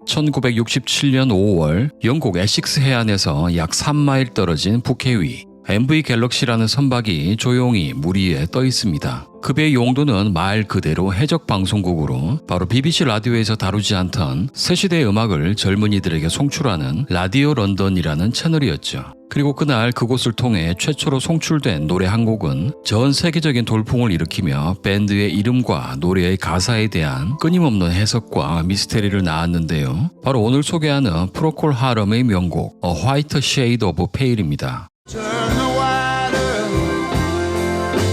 (1967년 5월) 영국 에식스 해안에서 약 3마일 떨어진 북해 위 MV 갤럭시라는 선박이 조용히 물 위에 떠 있습니다. 그 배의 용도는 말 그대로 해적 방송국으로 바로 BBC 라디오에서 다루지 않던 새 시대의 음악을 젊은이들에게 송출하는 라디오 런던이라는 채널이었죠. 그리고 그날 그곳을 통해 최초로 송출된 노래 한 곡은 전 세계적인 돌풍을 일으키며 밴드의 이름과 노래의 가사에 대한 끊임없는 해석과 미스테리를 낳았는데요. 바로 오늘 소개하는 프로콜 하럼의 명곡 A White Shade of Pale입니다. Turn the whiter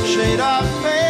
shade of pale.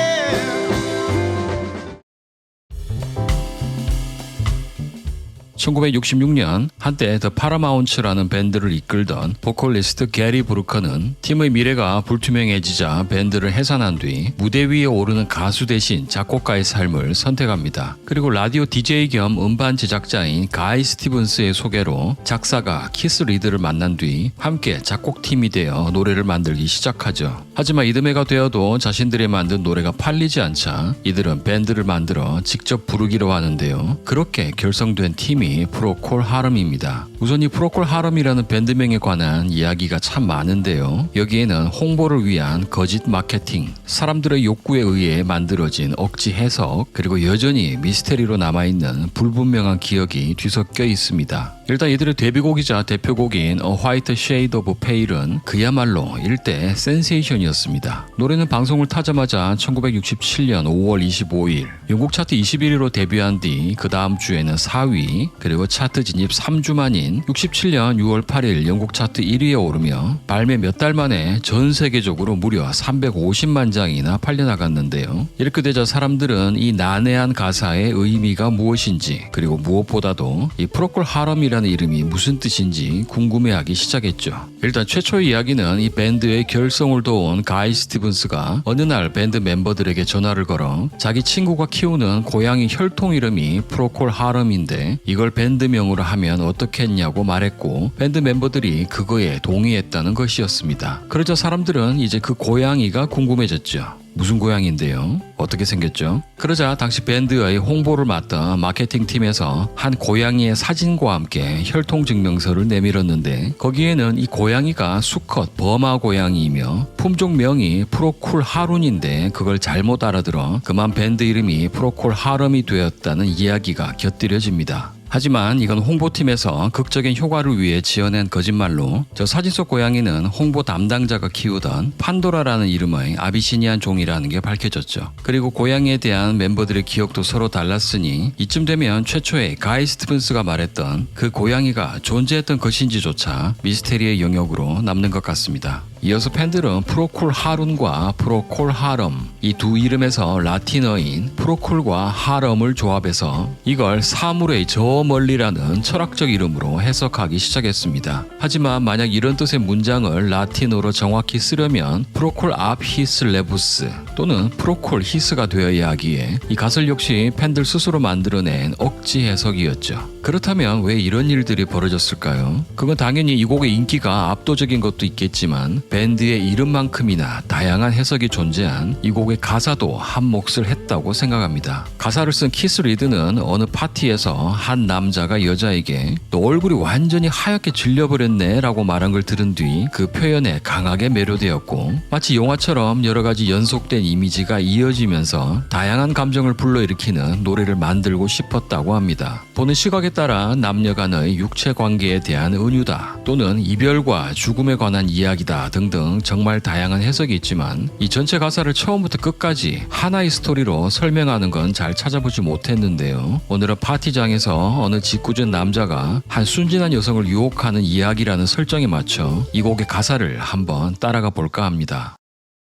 1966년 한때 더 파라마운츠라는 밴드를 이끌던 보컬리스트 게리 브루커는 팀의 미래가 불투명해지자 밴드를 해산한 뒤 무대 위에 오르는 가수 대신 작곡가의 삶을 선택합니다. 그리고 라디오 DJ 겸 음반 제작자인 가이 스티븐스의 소개로 작사가 키스 리드를 만난 뒤 함께 작곡팀이 되어 노래를 만들기 시작하죠. 하지만 이듬해가 되어도 자신들이 만든 노래가 팔리지 않자 이들은 밴드를 만들어 직접 부르기로 하는데요. 그렇게 결성된 팀이 프로콜 하럼입니다. 우선 이 프로콜 하럼이라는 밴드명에 관한 이야기가 참 많은데요. 여기에는 홍보를 위한 거짓 마케팅, 사람들의 욕구에 의해 만들어진 억지 해석, 그리고 여전히 미스테리로 남아있는 불분명한 기억이 뒤섞여 있습니다. 일단 이들의 데뷔곡이자 대표곡인 A White Shade of Pale은 그야말로 일대 센세이션이었습니다. 노래는 방송을 타자마자 1967년 5월 25일 영국 차트 21위로 데뷔한 뒤 그 다음 주에는 4위, 그리고 차트 진입 3주 만인 67년 6월 8일 영국 차트 1위에 오르며 발매 몇 달 만에 전 세계적으로 무려 350만 장이나 팔려나갔는데요. 이렇게 되자 사람들은 이 난해한 가사의 의미가 무엇인지, 그리고 무엇보다도 이 프로콜 하럼이라는 이름이 무슨 뜻인지 궁금해하기 시작했죠. 일단 최초의 이야기는 이 밴드의 결성을 도운 가이 스티븐스가 어느 날 밴드 멤버들에게 전화를 걸어 자기 친구가 키우는 고양이 혈통 이름이 프로콜 하럼인데 이걸 밴드명으로 하면 어떻겠냐고 말했고 밴드 멤버들이 그거에 동의했다는 것이었습니다. 그러자 사람들은 이제 그 고양이가 궁금해졌죠. 무슨 고양이인데요? 어떻게 생겼죠? 그러자 당시 밴드의 홍보를 맡던 마케팅팀에서 한 고양이의 사진과 함께 혈통증명서를 내밀었는데 거기에는 이 고양이가 수컷 버마 고양이이며 품종명이 프로콜 하룬인데 그걸 잘못 알아들어 그만 밴드 이름이 프로콜 하럼이 되었다는 이야기가 곁들여집니다. 하지만 이건 홍보팀에서 극적인 효과를 위해 지어낸 거짓말로 저 사진 속 고양이는 홍보 담당자가 키우던 판도라라는 이름의 아비시니안 종이라는 게 밝혀졌죠. 그리고 고양이에 대한 멤버들의 기억도 서로 달랐으니 이쯤 되면 최초의 가이 스티븐스가 말했던 그 고양이가 존재했던 것인지조차 미스테리의 영역으로 남는 것 같습니다. 이어서 팬들은 프로콜 하룬과 프로콜 하럼 이 두 이름에서 라틴어인 프로콜과 하럼을 조합해서 이걸 사물의 저 멀리라는 철학적 이름으로 해석하기 시작했습니다. 하지만 만약 이런 뜻의 문장을 라틴어로 정확히 쓰려면 프로콜 앞 히스 레부스 또는 프로콜 히스가 되어야 하기에 이 가설 역시 팬들 스스로 만들어낸 억지 해석이었죠. 그렇다면 왜 이런 일들이 벌어졌을까요? 그건 당연히 이 곡의 인기가 압도적인 것도 있겠지만 밴드의 이름만큼이나 다양한 해석이 존재한 이 곡의 가사도 한 몫을 했다고 생각합니다. 가사를 쓴 키스 리드는 어느 파티에서 한 남자가 여자에게 너 얼굴이 완전히 하얗게 질려버렸네 라고 말한 걸 들은 뒤 그 표현에 강하게 매료되었고 마치 영화처럼 여러 가지 연속된 이미지가 이어지면서 다양한 감정을 불러일으키는 노래를 만들고 싶었다고 합니다. 보는 시각에 따라 남녀 간의 육체 관계에 대한 은유다 또는 이별과 죽음에 관한 이야기다 등등 정말 다양한 해석이 있지만 이 전체 가사를 처음부터 끝까지 하나의 스토리로 설명하는 건 잘 찾아보지 못했는데요. 오늘은 파티장에서 어느 짓궂은 남자가 한 순진한 여성을 유혹하는 이야기라는 설정에 맞춰 이 곡의 가사를 한번 따라가 볼까 합니다.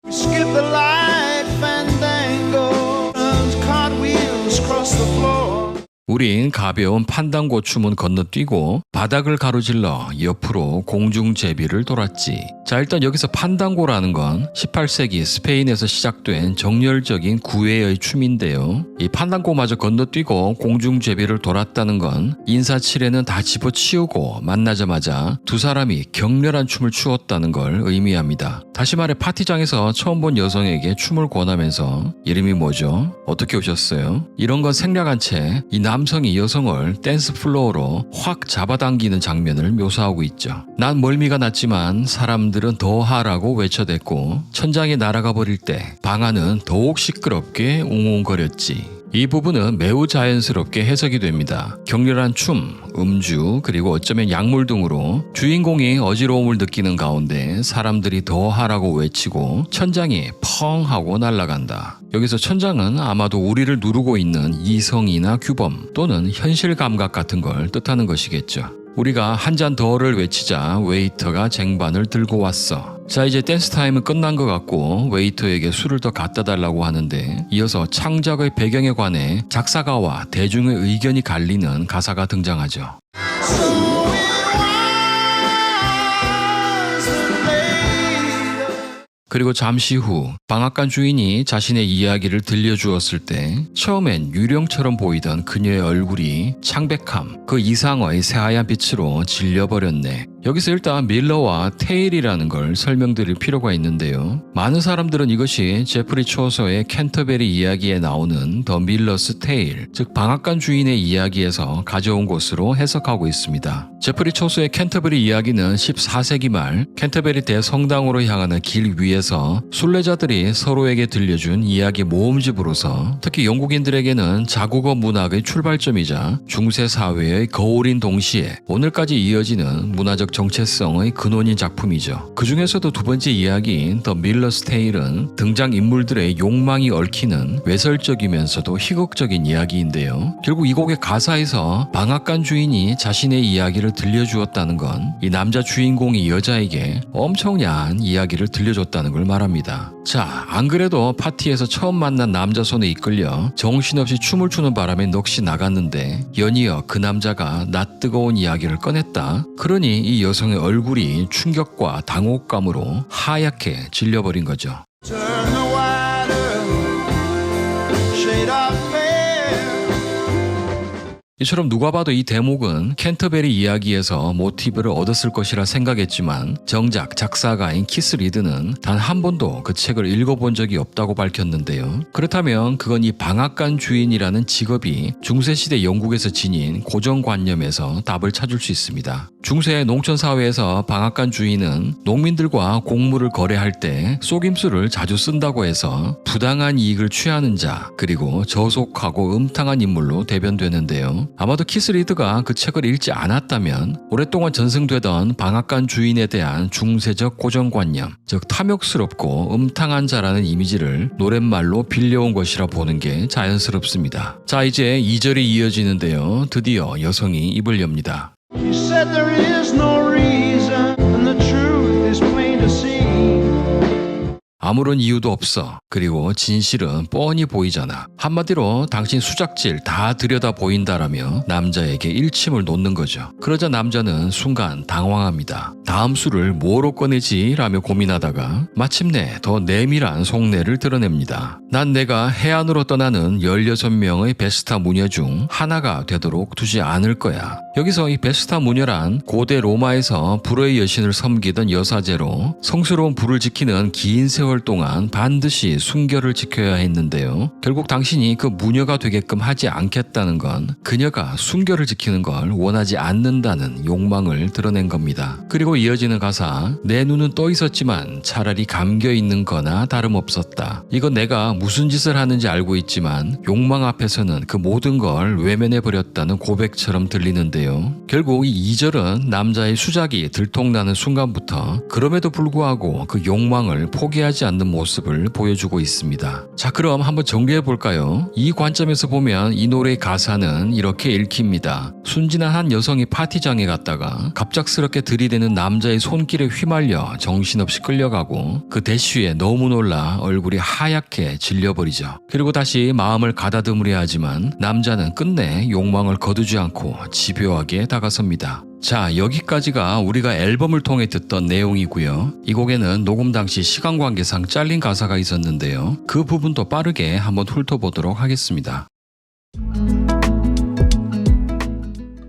Skip the light fandango, cartwheels cross the floor. 우린 가벼운 판단고 춤은 건너뛰고 바닥을 가로질러 옆으로 공중제비를 돌았지. 자, 일단 여기서 판단고라는 건 18세기 스페인에서 시작된 정열적인 구애의 춤인데요. 이 판단고마저 건너뛰고 공중제비를 돌았다는 건 인사치레는 다 집어치우고 만나자마자 두 사람이 격렬한 춤을 추었다는 걸 의미합니다. 다시 말해 파티장에서 처음 본 여성에게 춤을 권하면서 이름이 뭐죠? 어떻게 오셨어요? 이런 건 생략한 채 이 남성이 여성을 댄스 플로어로 확 잡아당기는 장면을 묘사하고 있죠. 난 멀미가 났지만 사람들은 더 하라고 외쳐댔고 천장이 날아가 버릴 때 방 안은 더욱 시끄럽게 웅웅거렸지. 이 부분은 매우 자연스럽게 해석이 됩니다. 격렬한 춤, 음주, 그리고 어쩌면 약물 등으로 주인공이 어지러움을 느끼는 가운데 사람들이 더 하라고 외치고 천장이 펑 하고 날아간다. 여기서 천장은 아마도 우리를 누르고 있는 이성이나 규범 또는 현실 감각 같은 걸 뜻하는 것이겠죠. 우리가 한 잔 더를 외치자 웨이터가 쟁반을 들고 왔어. 자, 이제 댄스 타임은 끝난 것 같고 웨이터에게 술을 더 갖다 달라고 하는데 이어서 창작의 배경에 관해 작사가와 대중의 의견이 갈리는 가사가 등장하죠. So it was later. 그리고 잠시 후 방앗간 주인이 자신의 이야기를 들려주었을 때 처음엔 유령처럼 보이던 그녀의 얼굴이 창백함, 그 이상의 새하얀 빛으로 질려버렸네. 여기서 일단 밀러와 테일이라는 걸 설명드릴 필요가 있는데요. 많은 사람들은 이것이 제프리 초서의 캔터베리 이야기에 나오는 더 밀러스 테일, 즉 방앗간 주인의 이야기에서 가져온 것으로 해석하고 있습니다. 제프리 초서의 캔터베리 이야기는 14세기 말 캔터베리 대성당으로 향하는 길 위에서 순례자들이 서로에게 들려준 이야기 모음집으로서 특히 영국인들에게는 자국어 문학의 출발점이자 중세 사회의 거울인 동시에 오늘까지 이어지는 문화적 정체성의 근원인 작품이죠. 그 중에서도 두 번째 이야기인 더 밀러스 테일은 등장 인물들의 욕망이 얽히는 외설적이면서도 희극적인 이야기인데요. 결국 이 곡의 가사에서 방앗간 주인이 자신의 이야기를 들려주었다는 건 이 남자 주인공이 여자에게 엄청난 이야기를 들려줬다는 걸 말합니다. 자, 안 그래도 파티에서 처음 만난 남자 손에 이끌려 정신없이 춤을 추는 바람에 넋이 나갔는데 연이어 그 남자가 낯뜨거운 이야기를 꺼냈다. 그러니 이 여성의 얼굴이 충격과 당혹감으로 하얗게 질려버린 거죠. Turn the water, shade of pale. 이처럼 누가 봐도 이 대목은 캔터베리 이야기에서 모티브를 얻었을 것이라 생각했지만 정작 작사가인 키스 리드는 단 한 번도 그 책을 읽어본 적이 없다고 밝혔는데요. 그렇다면 그건 이 방앗간 주인이라는 직업이 중세시대 영국에서 지닌 고정관념에서 답을 찾을 수 있습니다. 중세 농촌사회에서 방앗간 주인은 농민들과 곡물을 거래할 때 속임수를 자주 쓴다고 해서 부당한 이익을 취하는 자, 그리고 저속하고 음탕한 인물로 대변되는데요. 아마도 키스 리드가 그 책을 읽지 않았다면 오랫동안 전승되던 방앗간 주인에 대한 중세적 고정관념, 즉 탐욕스럽고 음탕한 자라는 이미지를 노랫말로 빌려온 것이라 보는 게 자연스럽습니다. 자, 이제 2절이 이어지는데요. 드디어 여성이 입을 엽니다. She said there is no reason, and the truth is plain to see. 아무런 이유도 없어. 그리고 진실은 뻔히 보이잖아. 한마디로 당신 수작질 다 들여다 보인다라며 남자에게 일침을 놓는 거죠. 그러자 남자는 순간 당황합니다. 다음 수를 뭐로 꺼내지? 라며 고민하다가 마침내 더 내밀한 속내를 드러냅니다. 난 내가 해안으로 떠나는 16명의 베스타 무녀 중 하나가 되도록 두지 않을 거야. 여기서 이 베스타 무녀란 고대 로마에서 불의 여신을 섬기던 여사제로 성스러운 불을 지키는 긴 세월 동안 반드시 순결을 지켜야 했는데요. 결국 당신이 그 무녀가 되게끔 하지 않겠다는 건 그녀가 순결을 지키는 걸 원하지 않는다는 욕망을 드러낸 겁니다. 그리고 이어지는 가사, 내 눈은 떠 있었지만 차라리 감겨 있는 거나 다름없었다. 이건 내가 무슨 짓을 하는지 알고 있지만 욕망 앞에서는 그 모든 걸 외면해버렸다는 고백처럼 들리는데요. 결국 이 2절은 남자의 수작이 들통나는 순간부터 그럼에도 불구하고 그 욕망을 포기하지 변하지 않는 모습을 보여주고 있습니다. 자, 그럼 한번 정리해 볼까요? 이 관점에서 보면 이 노래의 가사는 이렇게 읽힙니다. 순진한 한 여성이 파티장에 갔다가 갑작스럽게 들이대는 남자의 손길에 휘말려 정신없이 끌려가고 그 대쉬에 너무 놀라 얼굴이 하얗게 질려버리죠. 그리고 다시 마음을 가다듬으려 하지만 남자는 끝내 욕망을 거두지 않고 집요하게 다가섭니다. 자, 여기까지가 우리가 앨범을 통해 듣던 내용이고요. 이 곡에는 녹음 당시 시간 관계상 잘린 가사가 있었는데요. 그 부분도 빠르게 한번 훑어보도록 하겠습니다.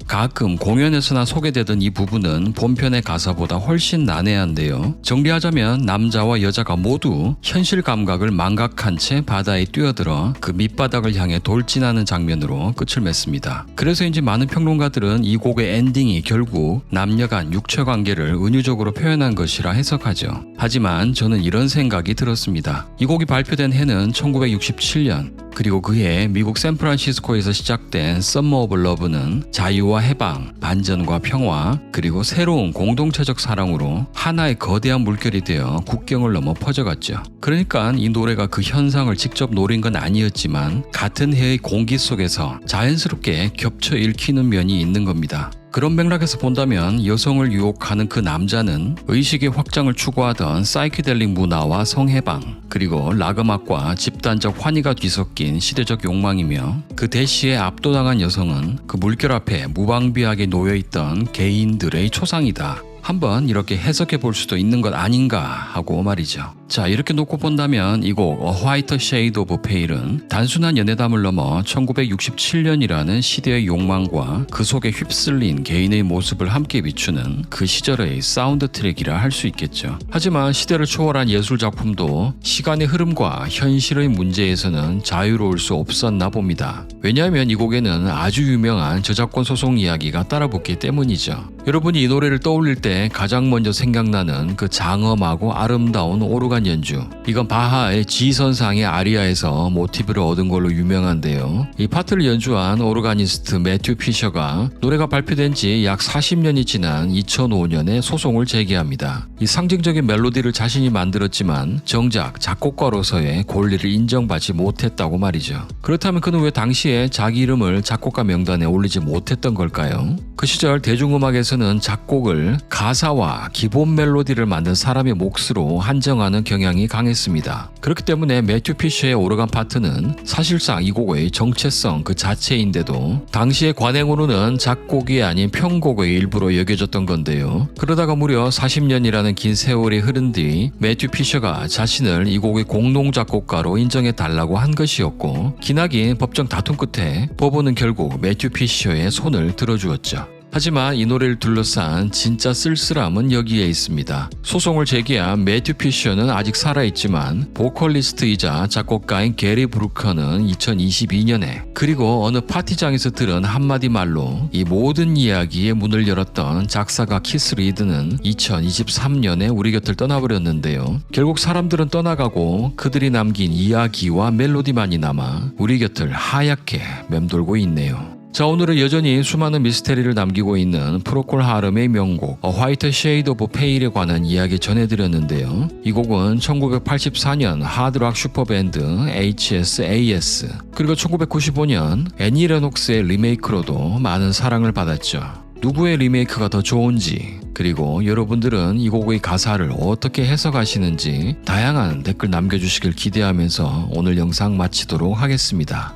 가끔 공연에서나 소개되던 이 부분은 본편의 가사보다 훨씬 난해한데요. 정리하자면 남자와 여자가 모두 현실 감각을 망각한 채 바다에 뛰어들어 그 밑바닥을 향해 돌진하는 장면으로 끝을 맺습니다. 그래서인지 많은 평론가들은 이 곡의 엔딩이 결국 남녀 간 육체 관계를 은유적으로 표현한 것이라 해석하죠. 하지만 저는 이런 생각이 들었습니다. 이 곡이 발표된 해는 1967년, 그리고 그해 미국 샌프란시스코에서 시작된 썸머 오브 러브는 자유와 해방, 반전과 평화, 그리고 새로운 공동체적 사랑으로 하나의 거대한 물결이 되어 국경을 넘어 퍼져갔죠. 그러니까 이 노래가 그 현상을 직접 노린 건 아니었지만 같은 해의 공기 속에서 자연스럽게 겹쳐 읽히는 면이 있는 겁니다. 그런 맥락에서 본다면 여성을 유혹하는 그 남자는 의식의 확장을 추구하던 사이키델릭 문화와 성해방, 그리고 락음악과 집단적 환희가 뒤섞인 시대적 욕망이며 그 대시에 압도당한 여성은 그 물결 앞에 무방비하게 놓여있던 개인들의 초상이다. 한번 이렇게 해석해 볼 수도 있는 것 아닌가 하고 말이죠. 자, 이렇게 놓고 본다면 이 곡 A Whiter Shade of Pale은 단순한 연애담을 넘어 1967년이라는 시대의 욕망과 그 속에 휩쓸린 개인의 모습을 함께 비추는 그 시절의 사운드 트랙이라 할 수 있겠죠. 하지만 시대를 초월한 예술 작품도 시간의 흐름과 현실의 문제에서는 자유로울 수 없었나 봅니다. 왜냐하면 이 곡에는 아주 유명한 저작권 소송 이야기가 따라붙기 때문이죠. 여러분이 이 노래를 떠올릴 때 가장 먼저 생각나는 그 장엄하고 아름다운 오르간 연주, 이건 바하의 지선상의 아리아에서 모티브를 얻은 걸로 유명한데요. 이 파트를 연주한 오르가니스트 매튜 피셔가 노래가 발표된 지 약 40년이 지난 2005년에 소송을 제기합니다. 이 상징적인 멜로디를 자신이 만들었지만 정작 작곡가로서의 권리를 인정받지 못했다고 말이죠. 그렇다면 그는 왜 당시에 자기 이름을 작곡가 명단에 올리지 못했던 걸까요? 그 시절 대중음악에서는 작곡을 가사와 기본 멜로디를 만든 사람의 몫으로 한정하는 경향이 강했습니다. 그렇기 때문에 매튜 피셔의 오르간 파트는 사실상 이 곡의 정체성 그 자체인데도 당시의 관행으로는 작곡이 아닌 편곡의 일부로 여겨졌던 건데요. 그러다가 무려 40년이라는 긴 세월이 흐른 뒤 매튜 피셔가 자신을 이 곡의 공동 작곡가로 인정해 달라고 한 것이었고, 기나긴 법정 다툼 끝에 법원은 결국 매튜 피셔의 손을 들어주었죠. 하지만 이 노래를 둘러싼 진짜 쓸쓸함은 여기에 있습니다. 소송을 제기한 매튜 피셔는 아직 살아있지만 보컬리스트이자 작곡가인 게리 브루커는 2022년에 그리고 어느 파티장에서 들은 한마디 말로 이 모든 이야기의 문을 열었던 작사가 키스 리드는 2023년에 우리 곁을 떠나버렸는데요. 결국 사람들은 떠나가고 그들이 남긴 이야기와 멜로디만이 남아 우리 곁을 하얗게 맴돌고 있네요. 자, 오늘은 여전히 수많은 미스테리를 남기고 있는 프로콜 하름의 명곡 A Whiter Shade of Pale에 관한 이야기 전해드렸는데요. 이 곡은 1984년 하드락 슈퍼밴드 HSAS, 그리고 1995년 애니 레녹스의 리메이크로도 많은 사랑을 받았죠. 누구의 리메이크가 더 좋은지, 그리고 여러분들은 이 곡의 가사를 어떻게 해석하시는지 다양한 댓글 남겨주시길 기대하면서 오늘 영상 마치도록 하겠습니다.